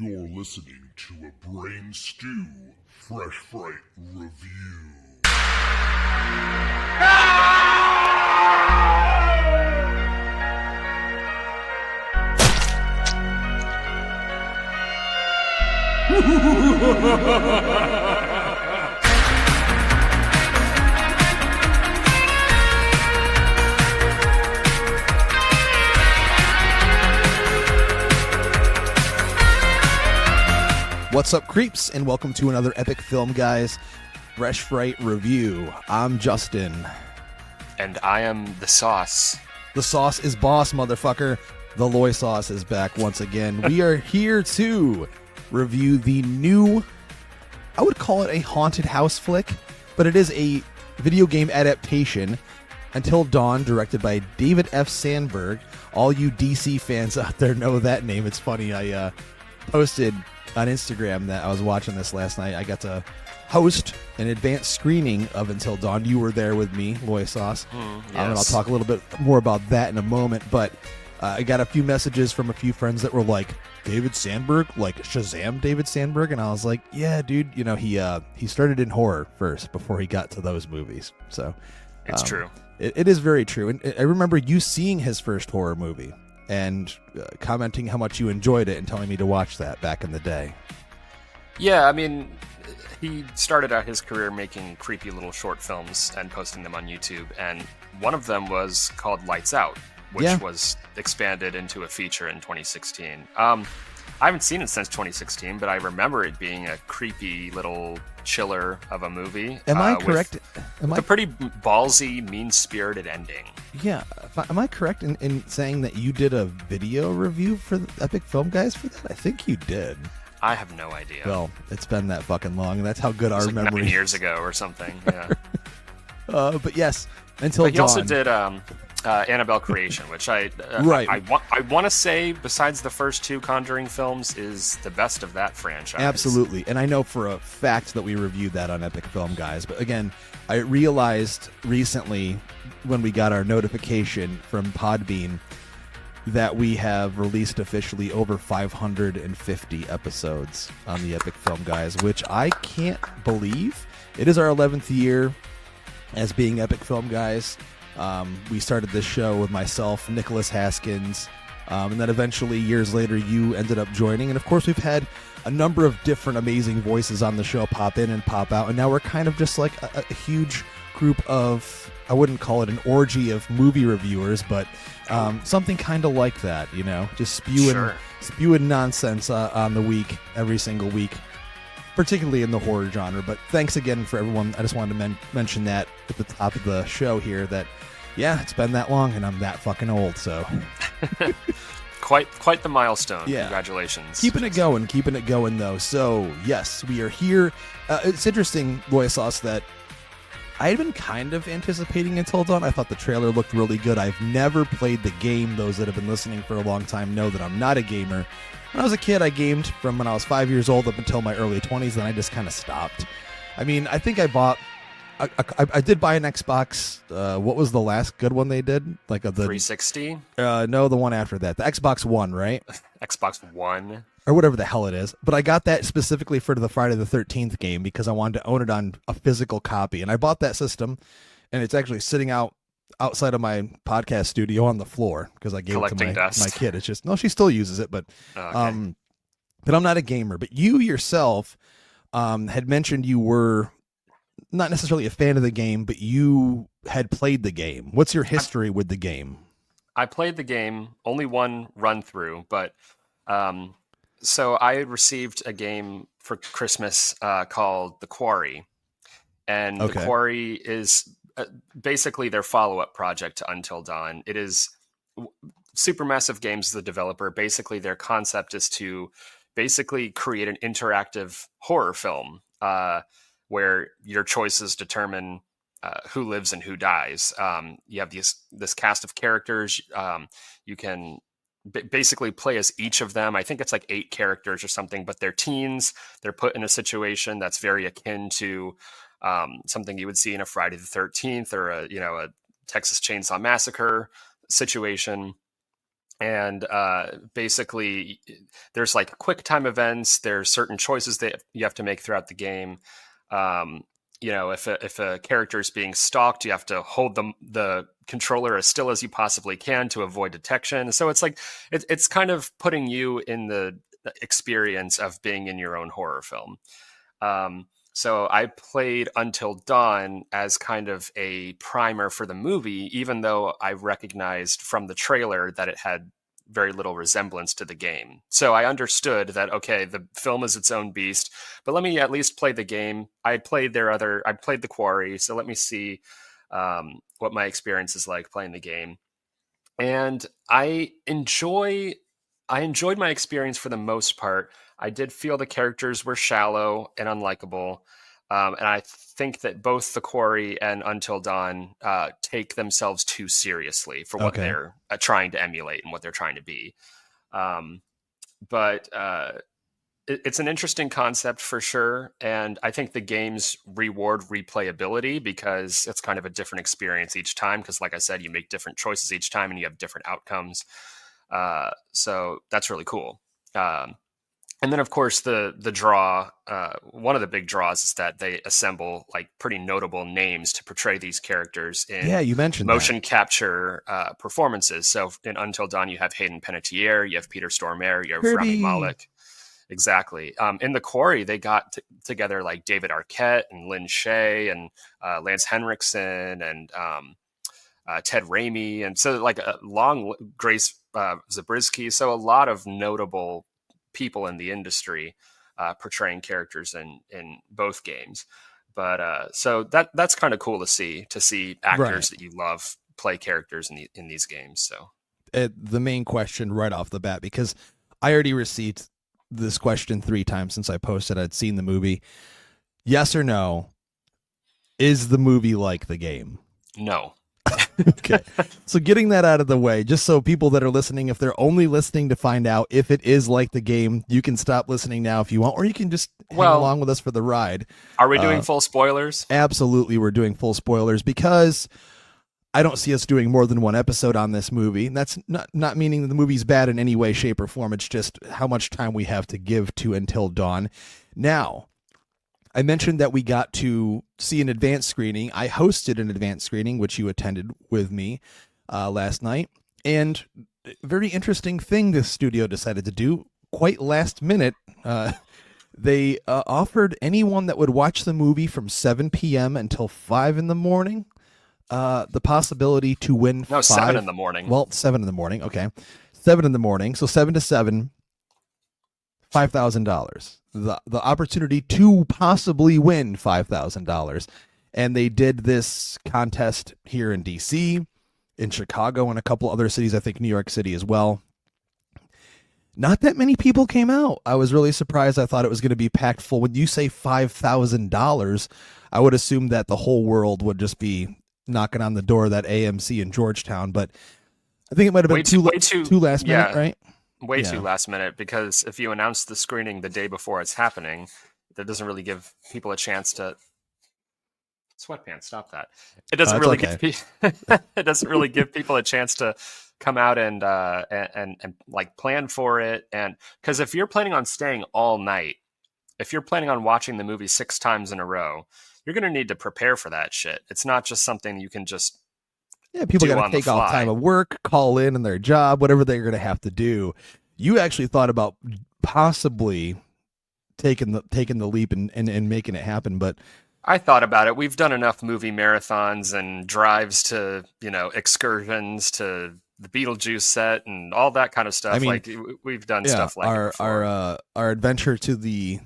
You're listening to a Brain Stew Fresh Fright Review. What's up, creeps, and welcome to another Epic Film Guys Fresh Fright Review. I'm Justin. And I am the Sauce. The sauce is boss, motherfucker. The Loy Sauce is back once again. We are here to review the new, I would call it a haunted house flick, but it is a video game adaptation, Until Dawn, directed by David F. Sandberg. All you DC fans out there know that name. It's funny, I posted on Instagram that I was watching this last night. I got to host an advanced screening of Until Dawn. You were there with me, Loy Sauce. Yes. And I'll talk a little bit more about that in a moment, but I got a few messages from a few friends that were like, David Sandberg? Like Shazam David Sandberg? And I was like, yeah, dude, you know, he started in horror first before he got to those movies. So it's true. It is very true. And I remember you seeing his first horror movie and commenting how much you enjoyed it and telling me to watch that back in the day. Yeah, I mean, he started out his career making creepy little short films and posting them on YouTube, and one of them was called Lights Out, which was expanded into a feature in 2016. I haven't seen it since 2016, but I remember it being a creepy little chiller of a movie. Am I correct? With a pretty ballsy, mean-spirited ending. Yeah. Am I correct in saying that you did a video review for the Epic Film Guys for that? I think you did. I have no idea. Well, it's been that fucking long, and that's how good our like memory 9 years ago or something. Yeah. But yes, Until Dawn. He also did Annabelle Creation, which I want to say, besides the first two Conjuring films, is the best of that franchise. Absolutely, and I know for a fact that we reviewed that on Epic Film Guys. But again, I realized recently when we got our notification from Podbean that we have released officially over 550 episodes on the Epic Film Guys, which I can't believe. It is our 11th year as being Epic Film Guys. We started this show with myself, Nicholas Haskins, and then eventually years later you ended up joining. And of course we've had a number of different amazing voices on the show pop in and pop out, and now we're kind of just like a huge group of, I wouldn't call it an orgy of movie reviewers, but something kind of like that, you know, just spewing nonsense on the week, every single week, particularly in the horror genre. But thanks again for everyone. I just wanted to mention that at the top of the show here that, yeah, it's been that long and I'm that fucking old, so. Quite the milestone. Yeah. Congratulations. Keeping it going though. So yes, we are here. It's interesting, Loy Sauce, that I had been kind of anticipating Until Dawn. I thought the trailer looked really good. I've never played the game. Those that have been listening for a long time know that I'm not a gamer. When I was a kid, I gamed from when I was 5 years old up until my early 20s, then I just kind of stopped. I mean, I think I bought... I did buy an Xbox. What was the last good one they did? Like the 360? No, the one after that. The Xbox One, right? Xbox One? Or whatever the hell it is. But I got that specifically for the Friday the 13th game because I wanted to own it on a physical copy. And I bought that system, and it's actually sitting outside of my podcast studio on the floor because I gave it to my kid. It's just, no, she still uses it, but okay. But I'm not a gamer. But you yourself had mentioned you were not necessarily a fan of the game, but you had played the game. What's your history with the game? I played the game, only one run through, but so I had received a game for Christmas called The Quarry, and The Quarry is basically their follow-up project to Until Dawn. It is Supermassive Games, the developer. Basically, their concept is to basically create an interactive horror film where your choices determine who lives and who dies. You have this cast of characters. You can basically play as each of them. I think it's like 8 characters or something, but they're teens. They're put in a situation that's very akin to something you would see in a Friday the 13th or a Texas Chainsaw Massacre situation. And basically, there's like quick time events. There's certain choices that you have to make throughout the game. If a character is being stalked, you have to hold the controller as still as you possibly can to avoid detection. So it's like it's kind of putting you in the experience of being in your own horror film. So I played Until Dawn as kind of a primer for the movie, even though I recognized from the trailer that it had very little resemblance to the game. So I understood that, okay, the film is its own beast, but let me at least play the game. I played The Quarry, so let me see what my experience is like playing the game. And I enjoyed my experience for the most part. I did feel the characters were shallow and unlikable. And I think that both The Quarry and Until Dawn take themselves too seriously for what they're trying to emulate and what they're trying to be. But it's an interesting concept for sure. And I think the games reward replayability because it's kind of a different experience each time. Because like I said, you make different choices each time and you have different outcomes. So that's really cool. And then, of course, the draw, one of the big draws is that they assemble like pretty notable names to portray these characters in you mentioned motion capture performances. So in Until Dawn, you have Hayden Panettiere, you have Peter Stormare, you have Rami Malek. Exactly. In The Quarry, they got together like David Arquette and Lynn Shay and Lance Henriksen and Ted Raimi. And so like a long Grace Zabriskie. So a lot of notable people in the industry portraying characters in both games. But so that's kind of cool to see actors that you love play characters in these games. So the main question right off the bat, because I already received this question 3 times since I posted I'd seen the movie. Yes or no, is the movie like the game? No. Okay. So getting that out of the way, just so people that are listening, if they're only listening to find out if it is like the game, you can stop listening now if you want, or you can just hang along with us for the ride. Are we doing full spoilers? Absolutely, we're doing full spoilers because I don't see us doing more than one episode on this movie. And that's not meaning that the movie's bad in any way, shape, or form. It's just how much time we have to give to Until Dawn. Now, I mentioned that we got to see an advanced screening. I hosted an advanced screening, which you attended with me last night. And a very interesting thing this studio decided to do, quite last minute. They offered anyone that would watch the movie from 7 p.m. until 5 in the morning the possibility to win 7 in the morning. Well, 7 in the morning. Okay. 7 in the morning. So 7 to 7, $5,000. The opportunity to possibly win $5,000. And they did this contest here in DC, in Chicago, and a couple other cities, I think New York City as well. Not that many people came out. I was really surprised. I thought it was going to be packed full. When you say $5,000, I would assume that the whole world would just be knocking on the door of that AMC in Georgetown. But I think it might have been too last minute, right? Way too last minute, because if you announce the screening the day before it's happening, that doesn't really give people a chance to sweatpants. Stop that. It doesn't really it doesn't really give people a chance to come out and like plan for it. And because if you're planning on staying all night, if you're planning on watching the movie 6 times in a row, you're going to need to prepare for that shit. It's not just something you can just people got to take off time of work, call in their job, whatever they're going to have to do. You actually thought about possibly taking the leap and making it happen, but I thought about it. We've done enough movie marathons and drives to, excursions to the Beetlejuice set and all that kind of stuff. I mean, like we've done stuff like our adventure to the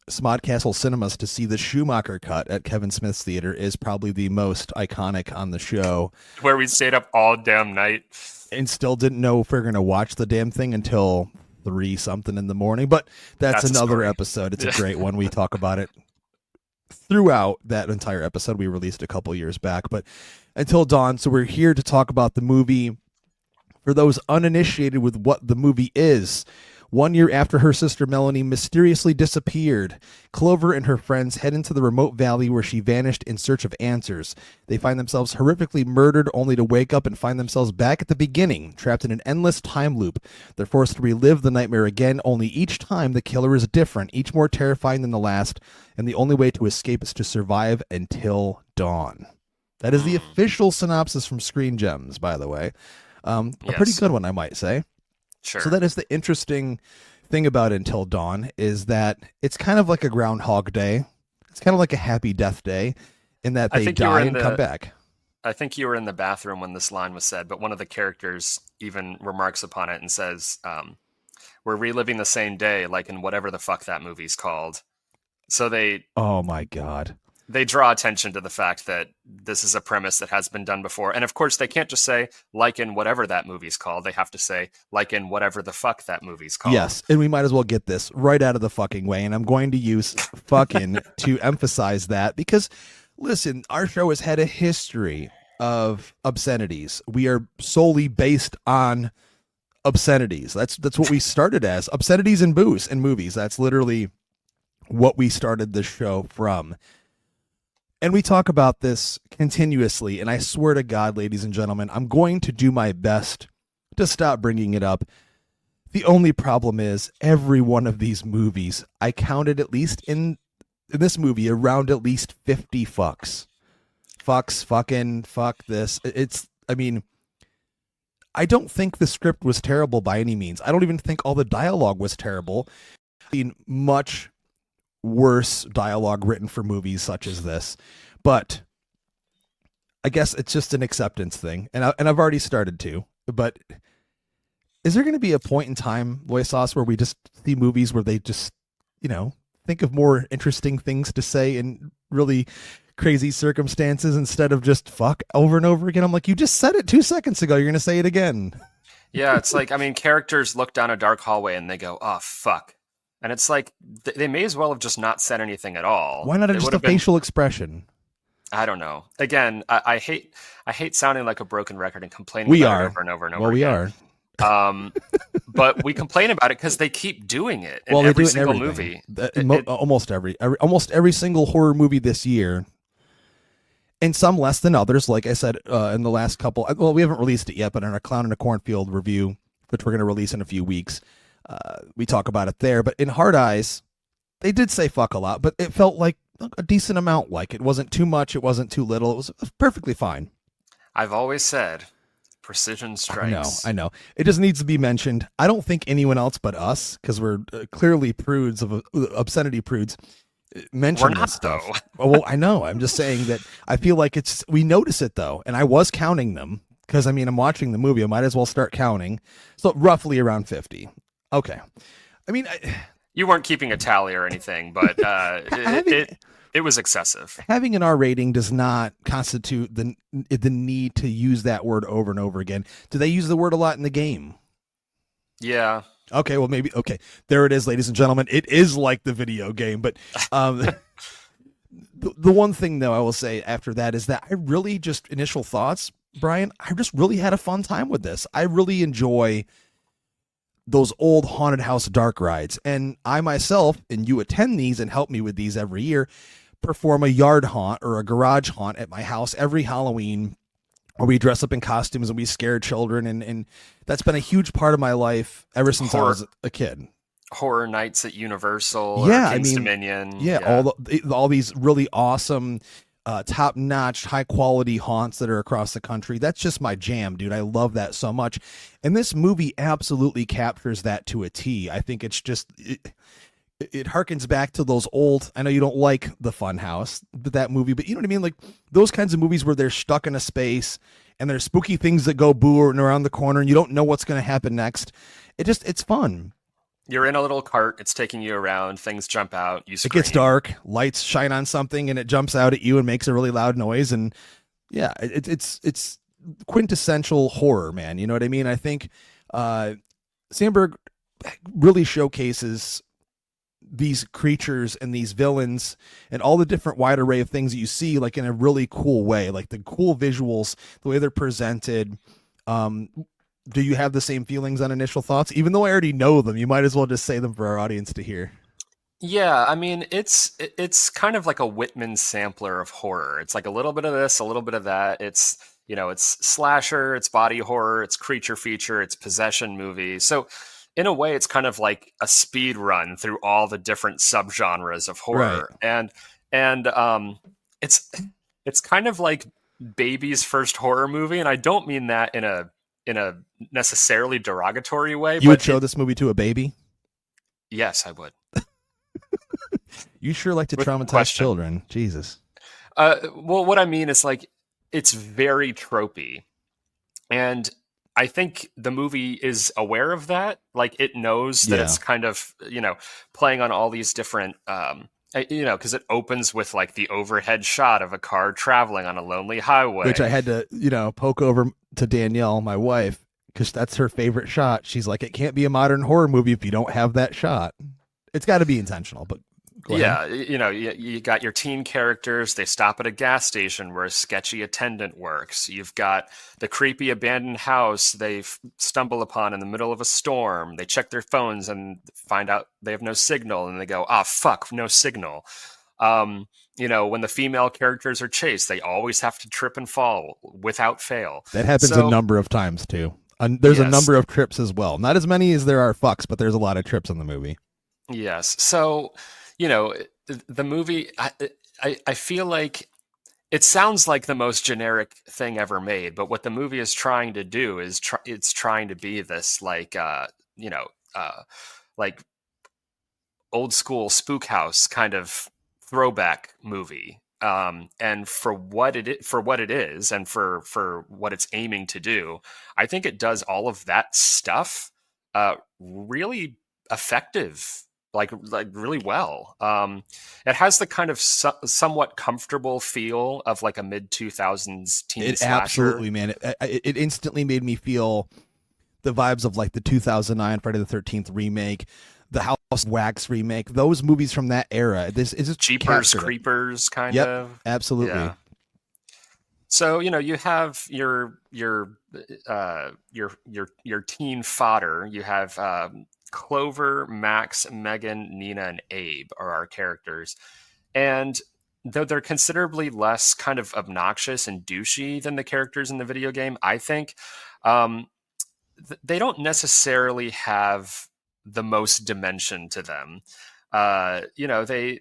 Smodcastle Cinemas to see the Schumacher cut at Kevin Smith's theater is probably the most iconic on the show. Where we stayed up all damn night and still didn't know if we were going to watch the damn thing until 3 something in the morning. But that's another episode. It's a great one. We talk about it throughout that entire episode we released a couple years back. But Until Dawn. So we're here to talk about the movie. For those uninitiated with what the movie is, 1 year after her sister Melanie mysteriously disappeared, Clover and her friends head into the remote valley where she vanished in search of answers. They find themselves horrifically murdered only to wake up and find themselves back at the beginning, trapped in an endless time loop. They're forced to relive the nightmare again, only each time the killer is different, each more terrifying than the last, and the only way to escape is to survive until dawn. That is the official synopsis from Screen Gems, by the way. A pretty good one, I might say. Sure. So that is the interesting thing about Until Dawn, is that it's kind of like a Groundhog Day. It's kind of like a Happy Death Day in that they die and come back. I think you were in the bathroom when this line was said, but one of the characters even remarks upon it and says, we're reliving the same day, like in whatever the fuck that movie's called. So they... Oh, my God. They draw attention to the fact that this is a premise that has been done before. And of course, they can't just say, like in whatever that movie's called. They have to say, like in whatever the fuck that movie's called. Yes, and we might as well get this right out of the fucking way. And I'm going to use fucking to emphasize that because, listen, our show has had a history of obscenities. We are solely based on obscenities. That's what we started as. Obscenities and booze and movies. That's literally what we started the show from. And we talk about this continuously, and I swear to God, ladies and gentlemen, I'm going to do my best to stop bringing it up. The only problem is every one of these movies, I counted at least in this movie around at least 50 fucks. Fucks, fucking, fuck this. I don't think the script was terrible by any means. I don't even think all the dialogue was terrible. I mean, much worse dialogue written for movies such as this, but I guess it's just an acceptance thing, and I've already started to. But is there going to be a point in time, Loy Sauce, where we just see movies where they just, think of more interesting things to say in really crazy circumstances instead of just fuck over and over again? I'm like, you just said it 2 seconds ago. You're going to say it again. Yeah, it's like, characters look down a dark hallway and they go, oh, fuck. And it's like, they may as well have just not said anything at all. Why not just a facial expression? I don't know. Again, I hate sounding like a broken record and complaining about it over and over and over again. We are. But we complain about it because they keep doing it in every single movie. Almost every single horror movie this year. And some less than others. Like I said, in the last couple, well, we haven't released it yet, but in our Clown in a Cornfield review, which we're going to release in a few weeks, we talk about it there. But in Hard Eyes, they did say fuck a lot, but it felt like a decent amount. Like it wasn't too much, it wasn't too little. It was perfectly fine. I've always said precision strikes. I know. It just needs to be mentioned. I don't think anyone else but us, because we're clearly prudes of obscenity prudes, mention this stuff. Well, I know. I'm just saying that I feel like we notice it though, and I was counting them because I'm watching the movie. I might as well start counting. So roughly around 50. Okay. You weren't keeping a tally or anything, but it was excessive. Having an R rating does not constitute the need to use that word over and over again. Do they use the word a lot in the game? Yeah. Okay, well, maybe. Okay, there it is, ladies and gentlemen. It is like the video game, but the one thing, though, I will say after that is that I really just, initial thoughts, Brian, I just really had a fun time with this. I really enjoy those old haunted house dark rides. And I myself, and you attend these and help me with these every year, perform a yard haunt or a garage haunt at my house every Halloween, where we dress up in costumes and we scare children. And that's been a huge part of my life ever since I was a kid. Horror Nights at Universal or King's Dominion. Yeah, all these really awesome, top-notch, high-quality haunts that are across the country. That's just my jam, dude. I love that so much. And this movie absolutely captures that to a T. I think it's just... It harkens back to those old, I know you don't like the Funhouse, that movie, but you know what I mean? Like those kinds of movies where they're stuck in a space and there's spooky things that go boo around the corner and you don't know what's going to happen next. It's fun. You're in a little cart. It's taking you around. Things jump out. You scream. It gets dark. Lights shine on something and it jumps out at you and makes a really loud noise. And yeah, it's quintessential horror, man. You know what I mean? I think Sandberg really showcases these creatures and these villains and all the different wide array of things that you see, like in a really cool way, like the cool visuals, the way they're presented, do you have the same feelings on initial thoughts? Even though I already know them, you might as well just say them for our audience to hear. Yeah, I mean, it's kind of like a Whitman sampler of horror. It's like a little bit of this, a little bit of that. It's, you know, it's slasher, it's body horror, it's creature feature, it's possession movie. So in a way, it's kind of like a speed run through all the different subgenres of Right. horror. And it's it's kind of like baby's first horror movie, and I don't mean that in a necessarily derogatory way, You would but show this movie to a baby? yes, I would. You sure like to With traumatize question. children. Jesus. Well, what I mean is like it's very tropey, and I think the movie is aware of that. Like it knows that Yeah. it's kind of, you know, playing on all these different, you know, because it opens with like the overhead shot of a car traveling on a lonely highway, Which I had to, poke over to Danielle, my wife, because that's her favorite shot. She's like, it can't be a modern horror movie if you don't have that shot. It's got to be intentional, but go ahead. Yeah, you know, you got your teen characters. They stop at a gas station where a sketchy attendant works. You've got the creepy abandoned house they stumble upon in the middle of a storm. They check their phones and find out they have no signal, and they go, "Ah, fuck, no signal." You know, when the female characters are chased, they always have to trip and fall without fail. That happens a number of times too. There's a number of trips as well. Not as many as there are fucks, but there's a lot of trips in the movie. Yes. So, you know, the movie, I feel like it sounds like the most generic thing ever made, but what the movie is trying to do is it's trying to be this like, you know, like old school spook house kind of throwback movie. And for what it is, and for what it's aiming to do, I think it does all of that stuff really effective, like really well. It has the kind of somewhat comfortable feel of like a mid 2000s teen slasher. Absolutely, man. It instantly made me feel the vibes of like the 2009 Friday the 13th remake, the House Wax remake, those movies from that era. This is just Jeepers Creepers kind of. Absolutely. Yeah. So, you know, you have your teen fodder. You have Clover, Max, Megan, Nina, and Abe are our characters. And though they're considerably less kind of obnoxious and douchey than the characters in the video game, I think they don't necessarily have the most dimension to them. You know, they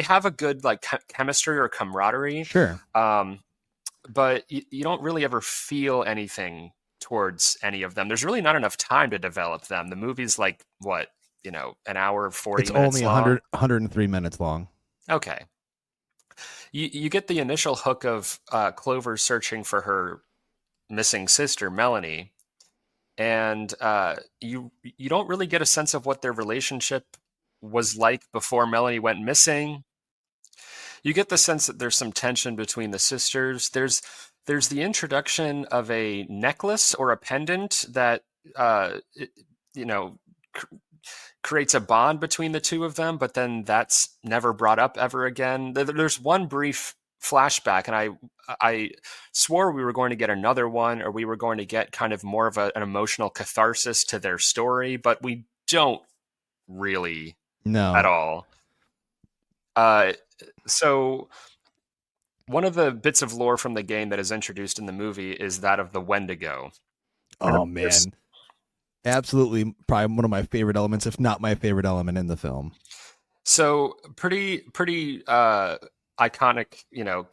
have a good like chemistry or camaraderie. Sure. But you don't really ever feel anything towards any of them. There's really not enough time to develop them. The movie's like, what, you know, an hour, 40 minutes only long? 103 minutes long. Okay. You get the initial hook of Clover searching for her missing sister, Melanie. And you don't really get a sense of what their relationship was like before Melanie went missing. You get the sense that there's some tension between the sisters. There's the introduction of a necklace or a pendant that you know, creates a bond between the two of them, but then that's never brought up ever again. There's one brief flashback, and I swore we were going to get another one, or we were going to get kind of more of an emotional catharsis to their story, but we don't really at all. So one of the bits of lore from the game that is introduced in the movie is that of the Wendigo. Oh, man. Absolutely, probably one of my favorite elements, if not my favorite element in the film. So pretty iconic, you know,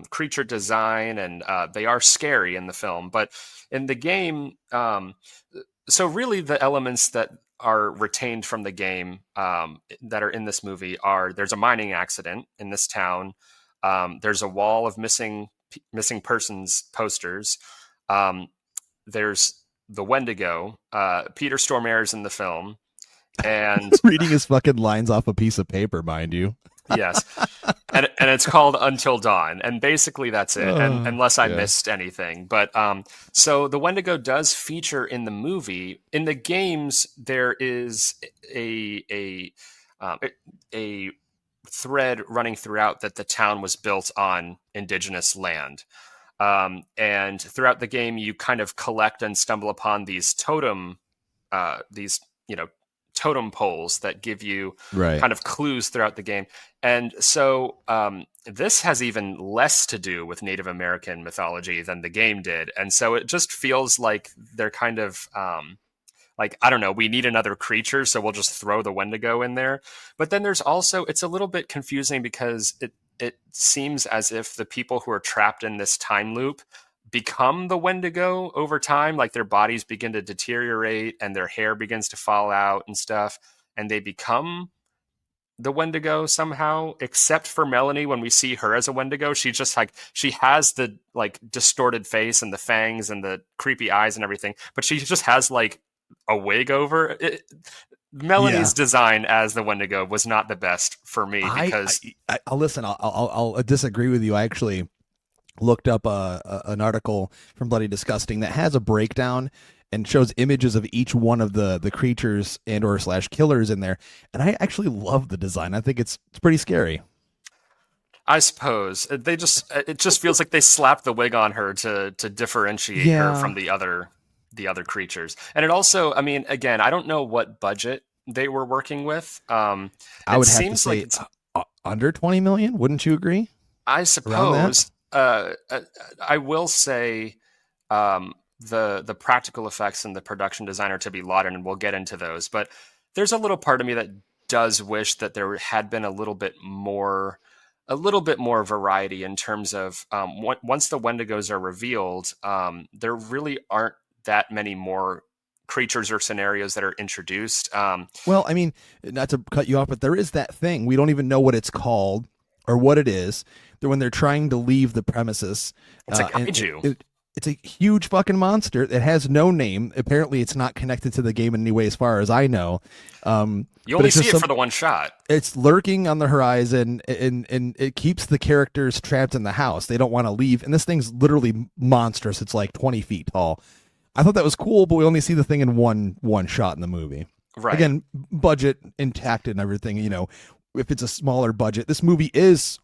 creature design, and they are scary in the film. But in the game, so really the elements that are retained from the game that are in this movie are: there's a mining accident in this town. There's a wall of missing persons posters. There's the Wendigo. Peter Stormare's in the film, and reading his fucking lines off a piece of paper, mind you. Yes, and it's called Until Dawn, and basically that's it, and unless I missed anything. But so the Wendigo does feature in the movie. In the games, there is a thread running throughout that the town was built on indigenous land. And throughout the game, you kind of collect and stumble upon these totem poles that give you kind of clues throughout the game. And so this has even less to do with Native American mythology than the game did. And so it just feels like they're kind of like, I don't know, we need another creature, so we'll just throw the Wendigo in there. But then there's also, it's a little bit confusing because it seems as if the people who are trapped in this time loop become the Wendigo over time. Like their bodies begin to deteriorate and their hair begins to fall out and stuff. And they become the Wendigo somehow, except for Melanie. When we see her as a Wendigo, she just like, she has the like distorted face and the fangs and the creepy eyes and everything, but she just has like a wig over it. Melanie's design as the Wendigo was not the best for me because I'll listen. I'll disagree with you. I actually looked up an article from Bloody Disgusting that has a breakdown and shows images of each one of the creatures and or / killers in there, and I actually love the design. I think it's pretty scary. I suppose it just feels like they slapped the wig on her to differentiate her from the other creatures. And it also, I mean, again, I don't know what budget they were working with. I would have to say under 20 million. Wouldn't you agree? I suppose. I will say the practical effects and the production design are to be lauded, and we'll get into those. But there's a little part of me that does wish that there had been a little bit more variety in terms of once the Wendigos are revealed, there really aren't that many more creatures or scenarios that are introduced. Well, I mean, not to cut you off, but there is that thing. We don't even know what it's called or what it is. When they're trying to leave the premises. It's a kaiju. It's a huge fucking monster. It has no name. Apparently, it's not connected to the game in any way, as far as I know. You only see it for the one shot. It's lurking on the horizon, and it keeps the characters trapped in the house. They don't want to leave, and this thing's literally monstrous. It's like 20 feet tall. I thought that was cool, but we only see the thing in one shot in the movie. Right. Again, budget intact and everything. You know, if it's a smaller budget, this movie is,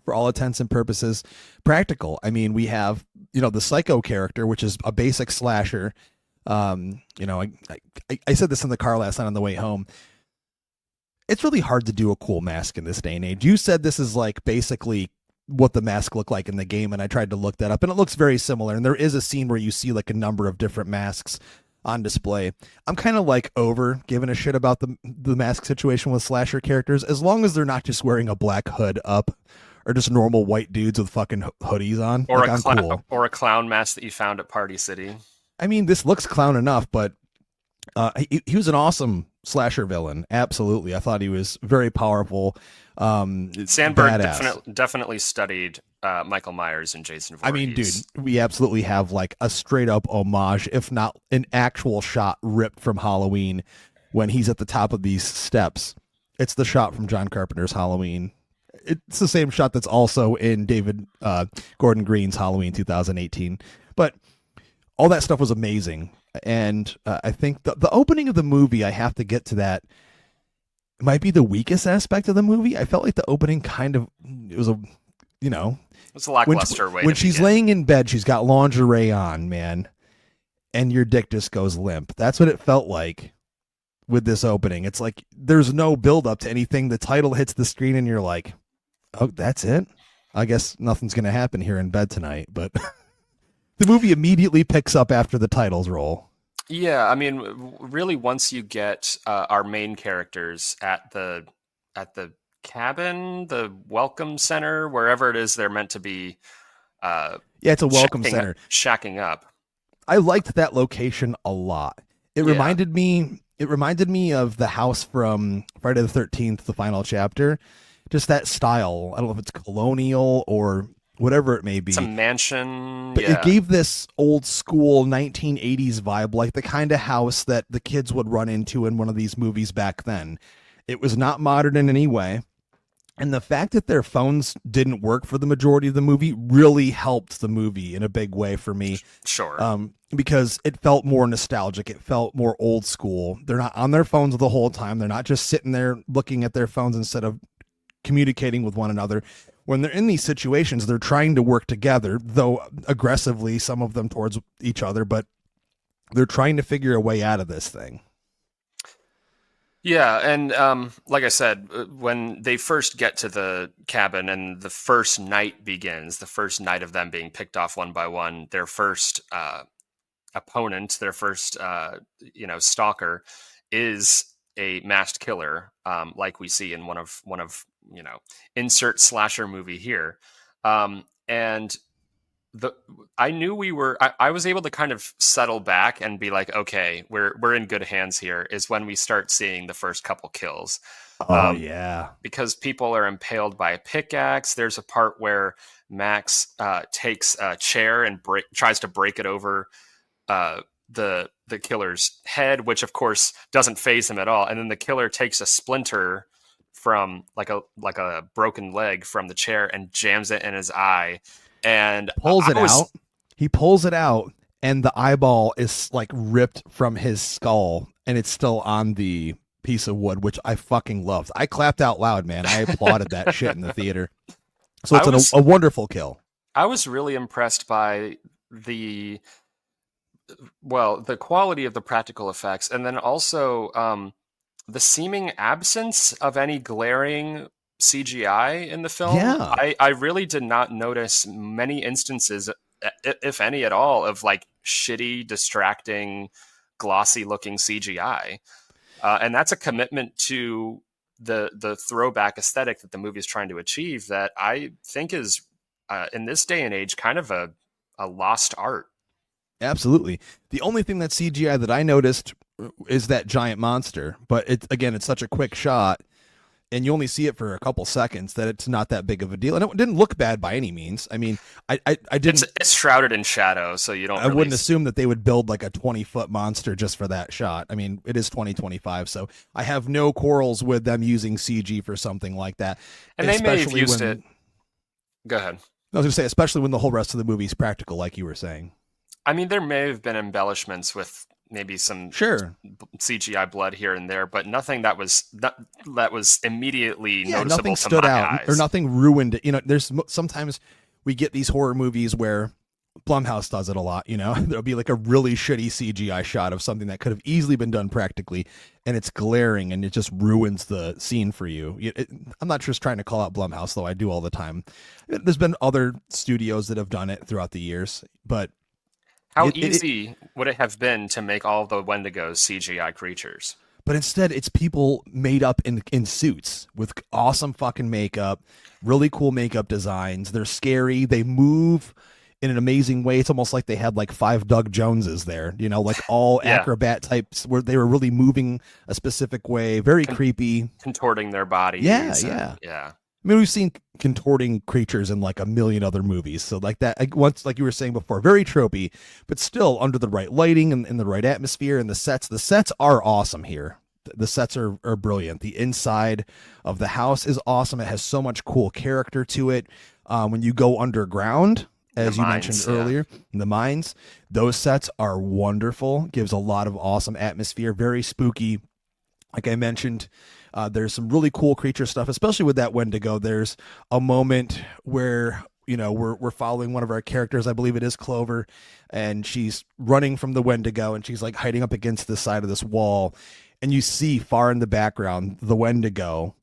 for all intents and purposes, practical. I mean, we have, the Psycho character, which is a basic slasher. I said this in the car last night on the way home. It's really hard to do a cool mask in this day and age. You said this is like basically what the mask looked like in the game, and I tried to look that up, and it looks very similar. And there is a scene where you see like a number of different masks on display. I'm kind of like over giving a shit about the mask situation with slasher characters, as long as they're not just wearing a black hood up, or just normal white dudes with fucking hoodies on. Or like, cool. Or a clown mask that you found at Party City. I mean, this looks clown enough, but he was an awesome slasher villain. Absolutely. I thought he was very powerful. Sandberg definitely studied Michael Myers and Jason Voorhees. I mean, dude, we absolutely have like a straight up homage, if not an actual shot ripped from Halloween when he's at the top of these steps. It's the shot from John Carpenter's Halloween. It's the same shot that's also in David Gordon Green's Halloween 2018. But all that stuff was amazing. And I think the opening of the movie, I have to get to that, might be the weakest aspect of the movie. I felt like the opening it was a lackluster way. When she's laying in bed, she's got lingerie on, man, and your dick just goes limp. That's what it felt like with this opening. It's like there's no build up to anything. The title hits the screen and you're like, oh, that's it? I guess nothing's going to happen here in bed tonight. But the movie immediately picks up after the titles roll. Yeah, I mean, really, once you get our main characters at the cabin, the welcome center, wherever it is they're meant to be. It's a welcome center. Shacking up. I liked that location a lot. It reminded me of the house from Friday the 13th, the final chapter. Just that style. I don't know if it's colonial or whatever it may be. It's a mansion. But it gave this old school 1980s vibe, like the kind of house that the kids would run into in one of these movies back then. It was not modern in any way. And the fact that their phones didn't work for the majority of the movie really helped the movie in a big way for me. Sure. Because it felt more nostalgic. It felt more old school. They're not on their phones the whole time. They're not just sitting there looking at their phones instead of communicating with one another. when they're in these situations, they're trying to work together, though aggressively, some of them towards each other, but they're trying to figure a way out of this thing. Yeah, and like I said, when they first get to the cabin and the first night begins, the first night of them being picked off one by one, their first opponent, their first stalker, is a masked killer, like we see in one of insert slasher movie here, and I knew I was able to kind of settle back and be like, okay, we're in good hands here, is when we start seeing the first couple kills. Oh yeah. Because people are impaled by a pickaxe. There's a part where Max takes a chair and tries to break it over the killer's head, which of course doesn't faze him at all. And then the killer takes a splinter from like a broken leg from the chair and jams it in his eye. And pulls it out. He pulls it out, and the eyeball is like ripped from his skull, and it's still on the piece of wood, which I fucking loved. I clapped out loud, man. I applauded that shit in the theater. So it's a wonderful kill. I was really impressed by the quality of the practical effects, and then also the seeming absence of any glaring CGI in the film. Yeah. I really did not notice many instances, if any at all, of like shitty, distracting, glossy looking CGI. And that's a commitment to the throwback aesthetic that the movie is trying to achieve that I think is, in this day and age, kind of a lost art. Absolutely. The only thing that's CGI that I noticed is that giant monster, but it's such a quick shot, and you only see it for a couple seconds, that it's not that big of a deal. And it didn't look bad by any means. I mean, I didn't... It's shrouded in shadow, so you don't... I wouldn't assume that they would build like a 20-foot monster just for that shot. I mean, it is 2025, so I have no quarrels with them using CG for something like that. And they may have used it... Go ahead. I was going to say, especially when the whole rest of the movie is practical, like you were saying. I mean, there may have been embellishments with maybe some CGI blood here and there, but nothing that was immediately noticeable. Nothing stood out or nothing ruined it. You know, there's sometimes we get these horror movies where Blumhouse does it a lot. You know, there'll be like a really shitty CGI shot of something that could have easily been done practically, and it's glaring and it just ruins the scene for you. I'm not just trying to call out Blumhouse, though I do all the time. There's been other studios that have done it throughout the years, but how easy would it have been to make all the Wendigos CGI creatures? But instead, it's people made up in suits with awesome fucking makeup, really cool makeup designs. They're scary. They move in an amazing way. It's almost like they had like 5 Doug Joneses there, you know, like all acrobat types where they were really moving a specific way. Very creepy. Contorting their bodies. Yeah. I mean, we've seen contorting creatures in like a million other movies. So like that, once, like you were saying before, very tropey, but still under the right lighting and in the right atmosphere. And the sets are awesome here. The sets are brilliant. The inside of the house is awesome. It has so much cool character to it. When you go underground, as you mentioned earlier, in the mines, those sets are wonderful. Gives a lot of awesome atmosphere. Very spooky. Like I mentioned, there's some really cool creature stuff, especially with that Wendigo. There's a moment where, you know, we're following one of our characters. I believe it is Clover, and she's running from the Wendigo, and she's like hiding up against the side of this wall. And you see far in the background the Wendigo.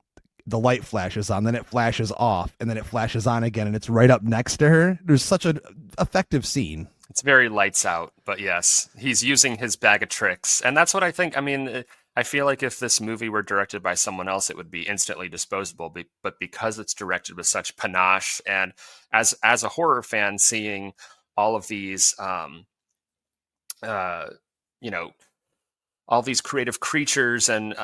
The light flashes on, then it flashes off, and then it flashes on again, and it's right up next to her. There's such an effective scene. It's very lights out, but yes, he's using his bag of tricks. And that's what I think. I mean, I feel like if this movie were directed by someone else, it would be instantly disposable. But because it's directed with such panache, and as a horror fan, seeing all of these, all these creative creatures and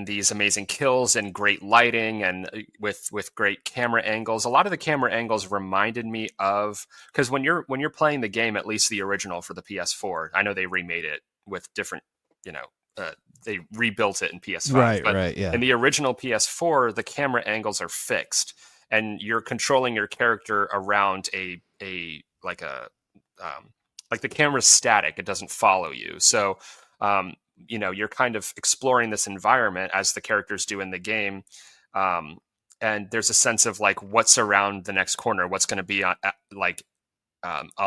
these amazing kills and great lighting and with great camera angles. A lot of the camera angles reminded me of, because when you're playing the game, at least the original for the PS4, I know they remade it with different, they rebuilt it in PS5. Right, yeah. In the original PS4, the camera angles are fixed, and you're controlling your character around like the camera's static. It doesn't follow you. So, you're kind of exploring this environment as the characters do in the game. and there's a sense of like what's around the next corner, what's going to be on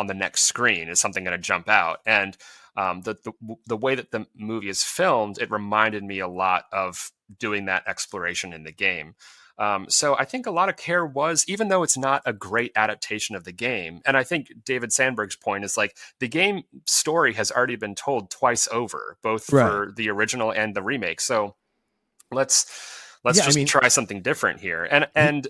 the next screen, is something going to jump out. And the way that the movie is filmed, it reminded me a lot of doing that exploration in the game. So I think a lot of care was, even though it's not a great adaptation of the game, and I think David Sandberg's point is like the game story has already been told twice over, both for the original and the remake. So let's try something different here. And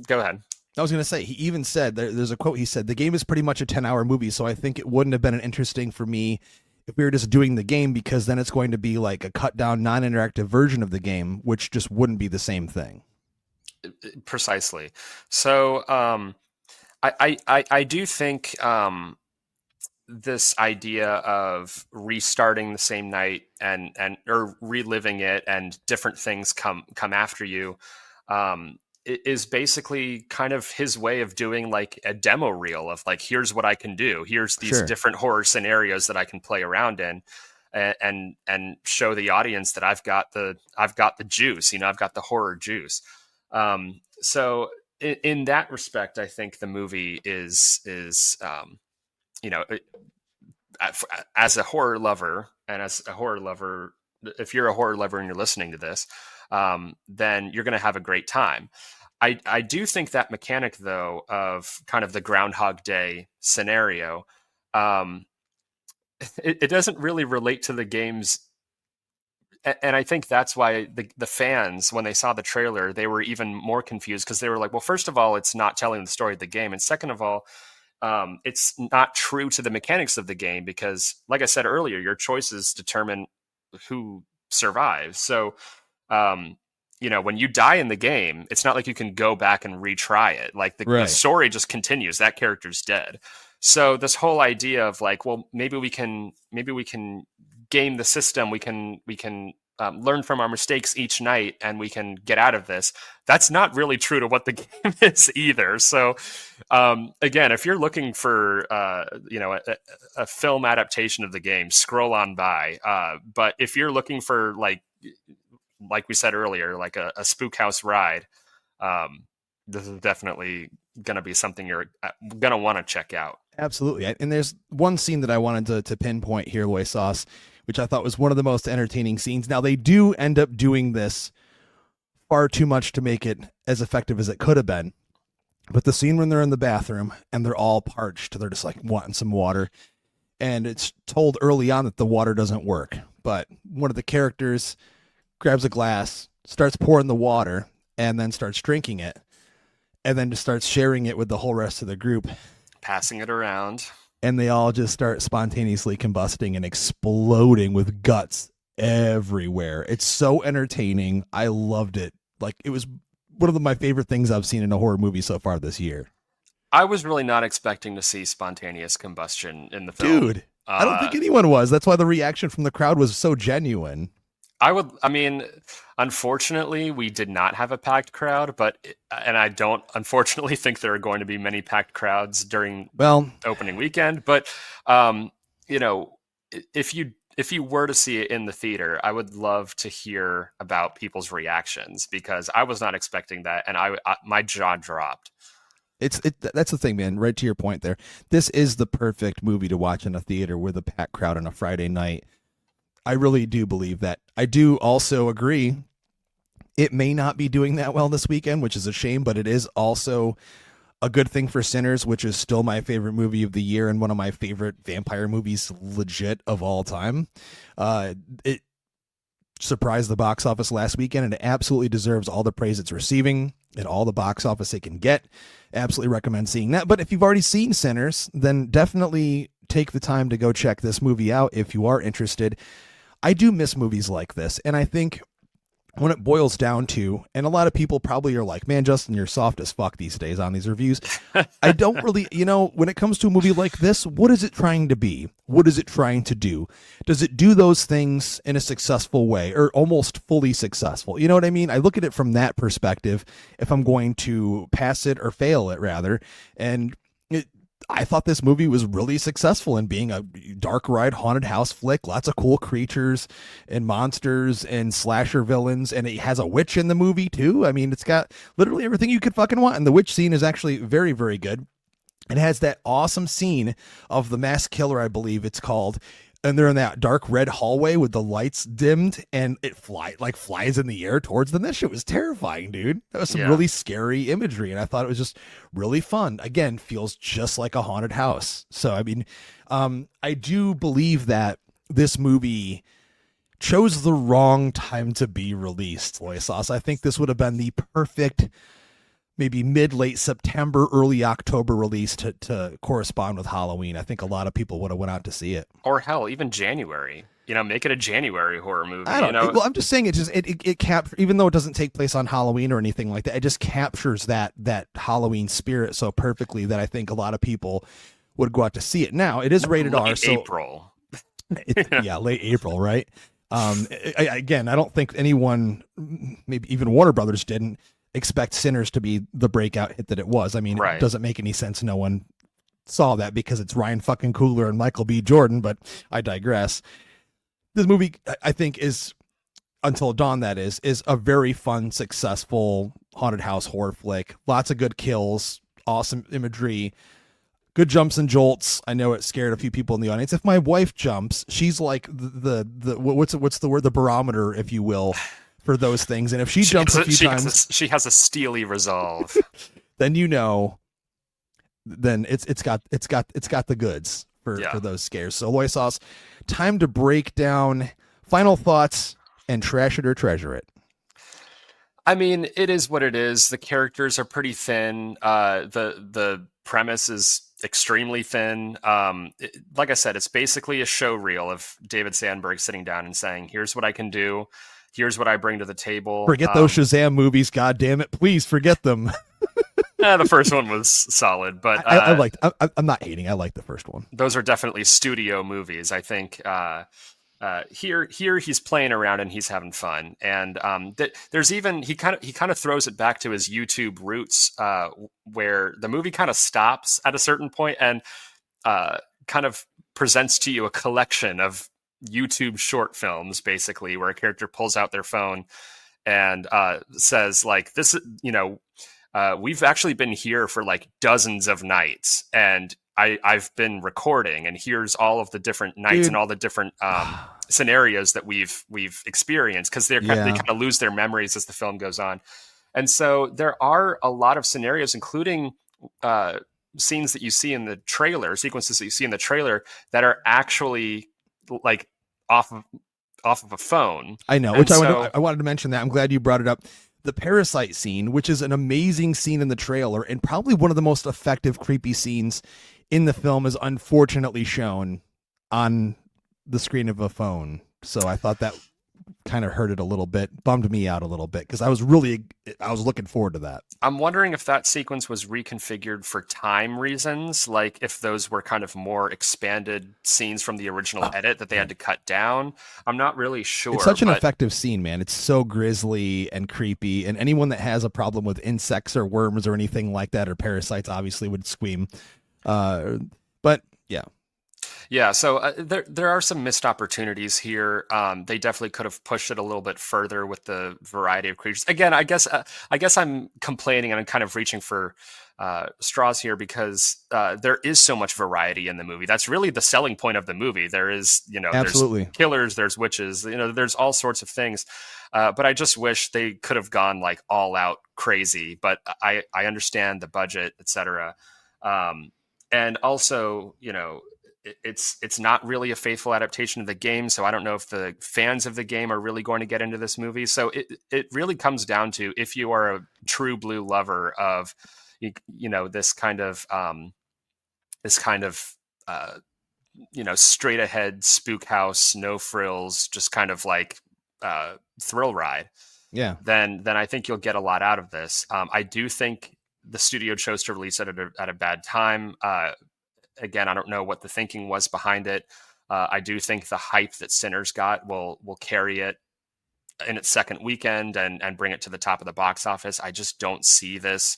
go ahead. I was going to say, he even said, there's a quote, he said, the game is pretty much a 10-hour movie, so I think it wouldn't have been interesting for me if we were just doing the game, because then it's going to be like a cut-down, non-interactive version of the game, which just wouldn't be the same thing. Precisely. So I do think this idea of restarting the same night or reliving it, and different things come after you, is basically kind of his way of doing like a demo reel of like, here's what I can do. Here's these different horror scenarios that I can play around in, and show the audience that I've got the juice, I've got the horror juice. So in that respect, I think the movie is as a horror lover, if you're a horror lover and you're listening to this, then you're going to have a great time. I do think that mechanic, though, of kind of the Groundhog Day scenario, it doesn't really relate to the game's. And I think that's why the fans, when they saw the trailer, they were even more confused, because they were like, well, first of all, it's not telling the story of the game. And second of all, it's not true to the mechanics of the game, because like I said earlier, your choices determine who survives. So, when you die in the game, it's not like you can go back and retry it. Like the story just continues. That character's dead. So this whole idea of like, well, maybe we can game the system. We can learn from our mistakes each night, and we can get out of this. That's not really true to what the game is either. So again, if you're looking for a film adaptation of the game, scroll on by. But if you're looking for like we said earlier, like a spook house ride, this is definitely going to be something you're going to want to check out. Absolutely. And there's one scene that I wanted to pinpoint here, Loy Sauce, which I thought was one of the most entertaining scenes. Now, they do end up doing this far too much to make it as effective as it could have been. But the scene when they're in the bathroom and they're all parched, they're just like wanting some water. And it's told early on that the water doesn't work. But one of the characters grabs a glass, starts pouring the water, and then starts drinking it. And then just starts sharing it with the whole rest of the group. Passing it around. And they all just start spontaneously combusting and exploding with guts everywhere. It's so entertaining. I loved it. Like, it was one of my favorite things I've seen in a horror movie so far this year. I was really not expecting to see spontaneous combustion in the film. Dude, I don't think anyone was. That's why the reaction from the crowd was so genuine. Unfortunately, we did not have a packed crowd, and I don't unfortunately think there are going to be many packed crowds during opening weekend. But, if you were to see it in the theater, I would love to hear about people's reactions, because I was not expecting that. And my jaw dropped. That's the thing, man. Right to your point there. This is the perfect movie to watch in a theater with a packed crowd on a Friday night. I really do believe that. I do also agree it may not be doing that well this weekend, which is a shame, but it is also a good thing for Sinners, which is still my favorite movie of the year and one of my favorite vampire movies legit of all time. It surprised the box office last weekend, and it absolutely deserves all the praise it's receiving and all the box office it can get. Absolutely recommend seeing that. But if you've already seen Sinners, then definitely take the time to go check this movie out if you are interested. I do miss movies like this, and I think when it boils down to, and a lot of people probably are like, man, Justin, you're soft as fuck these days on these reviews. I don't really, when it comes to a movie like this, what is it trying to be? What is it trying to do? Does it do those things in a successful way, or almost fully successful? You know what I mean? I look at it from that perspective, if I'm going to pass it or fail it, rather. And I thought this movie was really successful in being a dark ride haunted house flick. Lots of cool creatures and monsters and slasher villains, and it has a witch in the movie too. I mean, it's got literally everything you could fucking want, and the witch scene is actually very, very good. It has that awesome scene of the mass killer, I believe it's called, and they're in that dark red hallway with the lights dimmed, and it flies in the air towards them. That shit was terrifying, dude. That was some really scary imagery, and I thought it was just really fun. Again, feels just like a haunted house. So, I mean, I do believe that this movie chose the wrong time to be released, Soy Sauce. I think this would have been the perfect maybe mid-late September, early October release to correspond with Halloween. I think a lot of people would have went out to see it. Or hell, even January. Make it a January horror movie. Well, I'm just saying it even though it doesn't take place on Halloween or anything like that, it just captures that Halloween spirit so perfectly that I think a lot of people would go out to see it. Now, it is rated R, so April. Late April, right? Again, I don't think anyone, maybe even Warner Brothers, didn't expect Sinners to be the breakout hit that it was. I mean, It doesn't make any sense. No one saw that because it's Ryan fucking Coogler and Michael B. Jordan, but I digress. This movie, I think, is Until Dawn, that is a very fun, successful haunted house horror flick. Lots of good kills, awesome imagery, good jumps and jolts. I know it scared a few people in the audience. If my wife jumps, she's like the what's the word? The barometer, if you will, for those things. And if she jumps a few times, she has a steely resolve. Then then it's got the goods for those scares. So, Loy Sauce, time to break down final thoughts and trash it or treasure it. I mean, it is what it is. The characters are pretty thin. The premise is extremely thin. Like I said, it's basically a show reel of David Sandberg sitting down and saying, "Here's what I can do. Here's what I bring to the table." Forget those Shazam movies, God damn it! Please forget them. The first one was solid, but I'm not hating. I like the first one. Those are definitely studio movies. I think here he's playing around and he's having fun, and there's even he kind of throws it back to his YouTube roots, where the movie kind of stops at a certain point and kind of presents to you a collection of YouTube short films, basically, where a character pulls out their phone and says, like, this, we've actually been here for like dozens of nights, and I've been recording, and here's all of the different nights and all the different scenarios that we've experienced, because they kind of lose their memories as the film goes on. And so there are a lot of scenarios, including scenes that you see in the trailer, sequences that you see in the trailer, that are actually like off of a phone. I know, which I wanted to mention that. I'm glad you brought it up. The parasite scene, which is an amazing scene in the trailer and probably one of the most effective creepy scenes in the film, is unfortunately shown on the screen of a phone. So I thought that kind of hurt it a little bit, bummed me out a little bit, because I was looking forward to that. I'm wondering if that sequence was reconfigured for time reasons, like if those were kind of more expanded scenes from the original edit that they had to cut down. I'm not really sure. It's such an effective scene, man. It's so grisly and creepy, and anyone that has a problem with insects or worms or anything like that, or parasites, obviously would scream. But yeah. Yeah, so there are some missed opportunities here. They definitely could have pushed it a little bit further with the variety of creatures. Again, I guess I'm complaining and I'm kind of reaching for straws here, because there is so much variety in the movie. That's really the selling point of the movie. There is, Absolutely. There's killers, there's witches, there's all sorts of things. But I just wish they could have gone like all out crazy. But I understand the budget, etc. And also, it's not really a faithful adaptation of the game, so I don't know if the fans of the game are really going to get into this movie. So it really comes down to, if you are a true blue lover of this kind of straight ahead spook house, no frills, just kind of like thrill ride, then I think you'll get a lot out of this. I do think the studio chose to release it at a bad time. Again, I don't know what the thinking was behind it. I do think the hype that Sinners got will carry it in its second weekend and bring it to the top of the box office. I just don't see this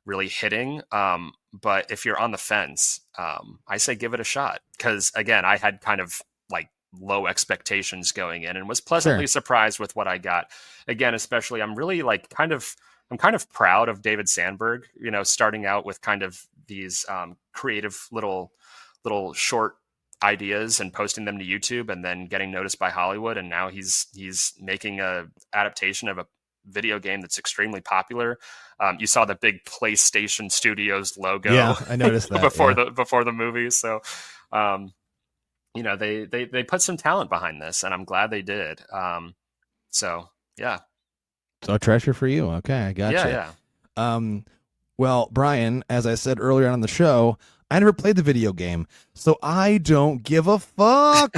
really hitting. But if you're on the fence, I say give it a shot, because again, I had kind of like low expectations going in and was pleasantly surprised with what I got. Again, especially I'm really like I'm kind of proud of David Sandberg, starting out with kind of these creative little short ideas and posting them to YouTube, and then getting noticed by Hollywood, and now he's making a adaptation of a video game that's extremely popular. You saw the big PlayStation Studios logo. Yeah, I noticed that before the movie. So, they put some talent behind this, and I'm glad they did. So yeah. So a treasure for you. Okay, I got you. Yeah. Well, Brian, as I said earlier on the show, I never played the video game, so I don't give a fuck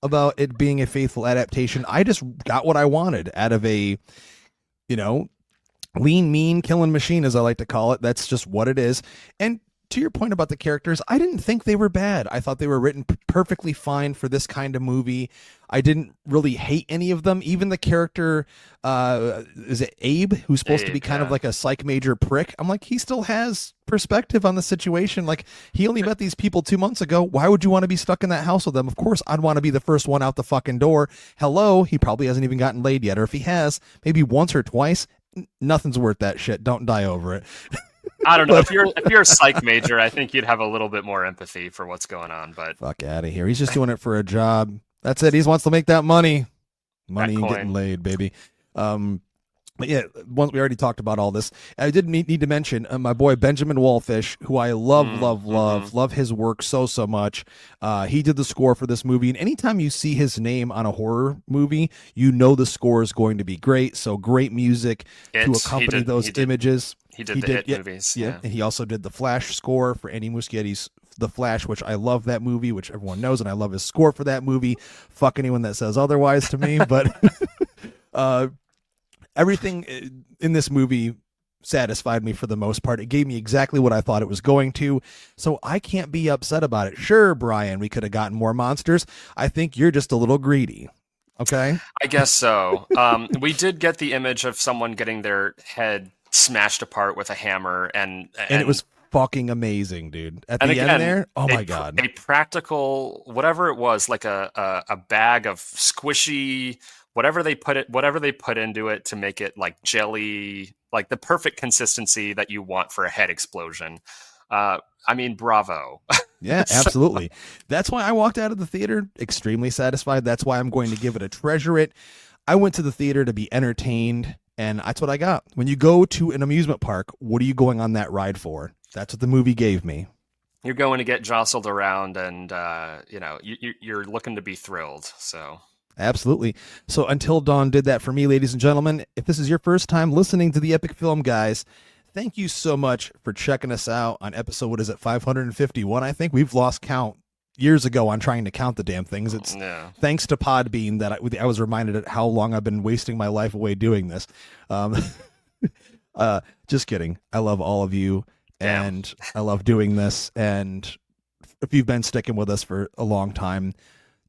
about it being a faithful adaptation. I just got what I wanted out of a, lean, mean killing machine, as I like to call it. That's just what it is. And to your point about the characters, I didn't think they were bad. I thought they were written perfectly fine for this kind of movie. I didn't really hate any of them. Even the character, is it Abe, who's supposed to be kind of like a psych major prick? I'm like, he still has perspective on the situation. Like, he only met these people 2 months ago. Why would you want to be stuck in that house with them? Of course, I'd want to be the first one out the fucking door. Hello, he probably hasn't even gotten laid yet. Or if he has, maybe once or twice. Nothing's worth that shit. Don't die over it. I don't know. If you're a psych major, I think you'd have a little bit more empathy for what's going on. But fuck out of here. He's just doing it for a job. That's it. He just wants to make that money. Money and getting laid, baby. But yeah, once we already talked about all this, I did need to mention my boy Benjamin Wallfish, who I love his work so much. He did the score for this movie, and anytime you see his name on a horror movie, you know the score is going to be great. So great music to accompany those images. He did the hit movies. Yeah, and he also did the Flash score for Andy Muschietti's The Flash, which I love that movie, which everyone knows, and I love his score for that movie. Fuck anyone that says otherwise to me, but everything in this movie satisfied me for the most part. It gave me exactly what I thought it was going to, so I can't be upset about it. Sure, Brian, we could have gotten more monsters. I think you're just a little greedy. Okay? I guess so. We did get the image of someone getting their head smashed apart with a hammer, and it was fucking amazing, dude. At the end there, oh my god, a practical whatever it was, like a bag of squishy whatever they put into it to make it like jelly, like the perfect consistency that you want for a head explosion. I mean, bravo. Yeah, absolutely. That's why I walked out of the theater extremely satisfied. That's why I'm going to give it a treasure it. I went to the theater to be entertained, and that's what I got. When you go to an amusement park, what are you going on that ride for? That's what the movie gave me. You're going to get jostled around, and you're looking to be thrilled. So absolutely. So Until Dawn did that for me, ladies and gentlemen. If this is your first time listening to the Epic Film Guys, thank you so much for checking us out on episode, what is it, 551? I think we've lost count years ago on trying to count the damn things. It's thanks to Podbean that I was reminded of how long I've been wasting my life away doing this. Just kidding. I love all of you, and I love doing this. And if you've been sticking with us for a long time,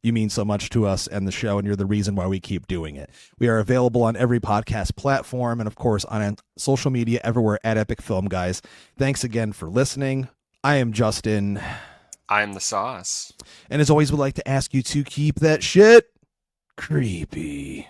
you mean so much to us and the show, and you're the reason why we keep doing it. We are available on every podcast platform and, of course, on social media everywhere at Epic Film Guys. Thanks again for listening. I am Justin. I'm the Sauce. And as always, we'd like to ask you to keep that shit creepy.